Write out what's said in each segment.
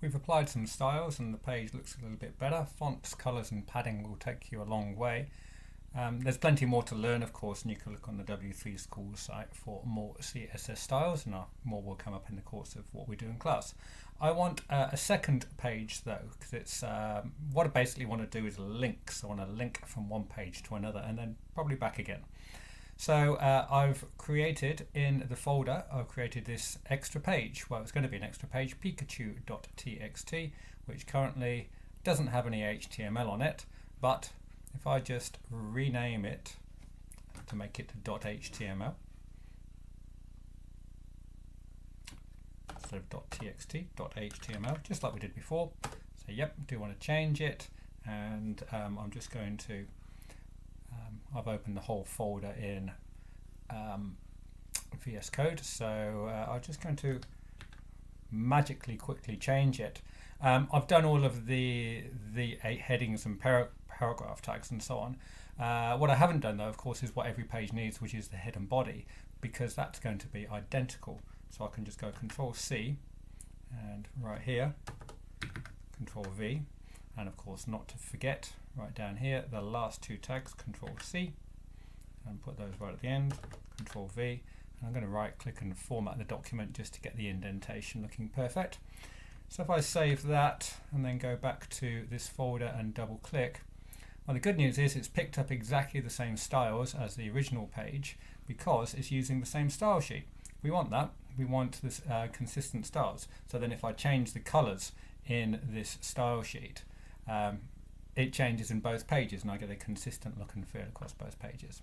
we've applied some styles and the page looks a little bit better. Fonts, colors and padding will take you a long way. There's plenty more to learn, of course, and you can look on the W3 School site for more CSS styles, and more will come up in the course of what we do in class. I want a second page though, because it's what I basically want to do is links. I want to link from one page to another and then probably back again. So I've created in the folder, I've created this extra page. Well, it's going to be an extra page, Pikachu.txt, which currently doesn't have any HTML on it, but if I just rename it to make it .html instead of .txt, .html, just like we did before. So yep, do want to change it, and I'm just going to I've opened the whole folder in VS Code, so I'm just going to magically quickly change it. I've done all of the 8 headings and paragraph tags and so on. What I haven't done though, of course, is what every page needs, which is the head and body, because that's going to be identical. So I can just go Control-C, and right here, Control-V, and of course not to forget, right down here, the last 2 tags, Control-C, and put those right at the end, Control-V, and I'm going to right click and format the document just to get the indentation looking perfect. So if I save that and then go back to this folder and double click, well, the good news is it's picked up exactly the same styles as the original page because it's using the same style sheet. We want that. We want this consistent styles. So then if I change the colors in this style sheet, it changes in both pages and I get a consistent look and feel across both pages.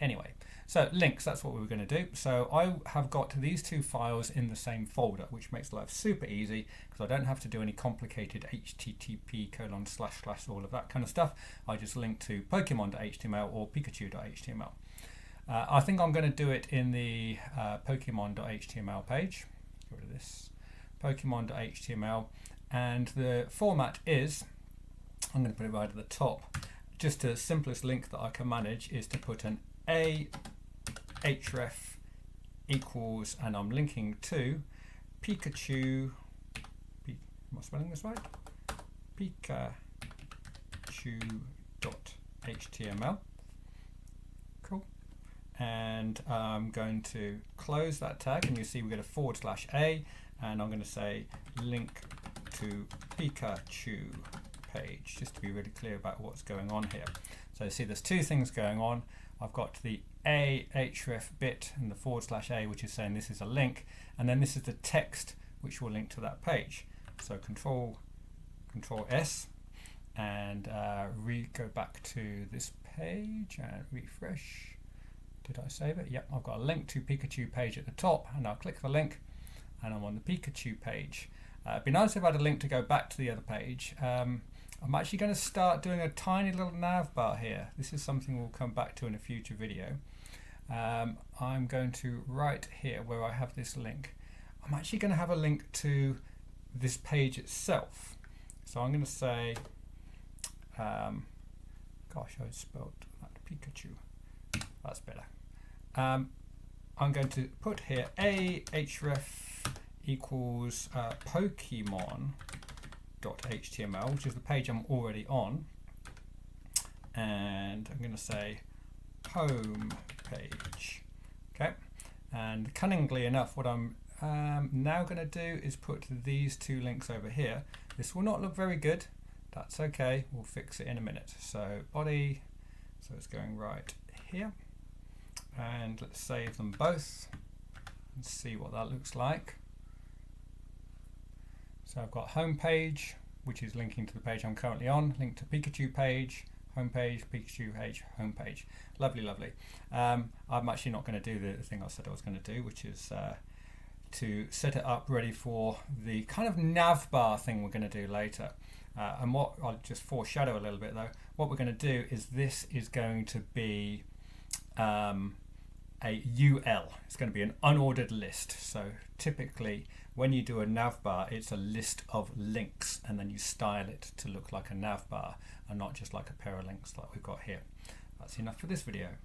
Anyway, so links, that's what we were going to do. So I have got these 2 files in the same folder, which makes life super easy because I don't have to do any complicated http:// all of that kind of stuff. I just link to Pokemon.html or Pikachu.html. I think I'm going to do it in the Pokemon.html page. Get rid of this. Pokemon.html, and the format is, I'm going to put it right at the top. Just the simplest link that I can manage is to put an href equals, and I'm linking to Pikachu. Am I spelling this right? Pikachu.html. Cool. And I'm going to close that tag, and you see we get a /a, and I'm going to say link to Pikachu page, just to be really clear about what's going on here. So see, there's 2 things going on. I've got the href bit and the /a, which is saying this is a link, and then this is the text which will link to that page. So Control S, and go back to this page and refresh. Did I save it? Yep, I've got a link to Pikachu page at the top, and I'll click the link and I'm on the Pikachu page. It'd be nice if I had a link to go back to the other page. I'm actually going to start doing a tiny little nav bar here. This is something we'll come back to in a future video. I'm going to, right here where I have this link, I'm actually going to have a link to this page itself. So I'm going to say, gosh, I spelled that Pikachu. That's better. I'm going to put here href equals Pokemon.html, which is the page I'm already on, and I'm going to say home page. Okay, and cunningly enough, what I'm now going to do is put these 2 links over here. This will not look very good. That's okay, we'll fix it in a minute. So body, so it's going right here, and let's save them both and see what that looks like. So I've got home page, which is linking to the page I'm currently on, link to Pikachu page, home page, Pikachu page, home page. Lovely, lovely. I'm actually not going to do the thing I said I was going to do, which is to set it up ready for the kind of nav bar thing we're going to do later. And what I'll just foreshadow a little bit though, what we're going to do is this is going to be a UL. It's going to be an unordered list. So typically when you do a nav bar, it's a list of links and then you style it to look like a nav bar and not just like a pair of links like we've got here. That's enough for this video.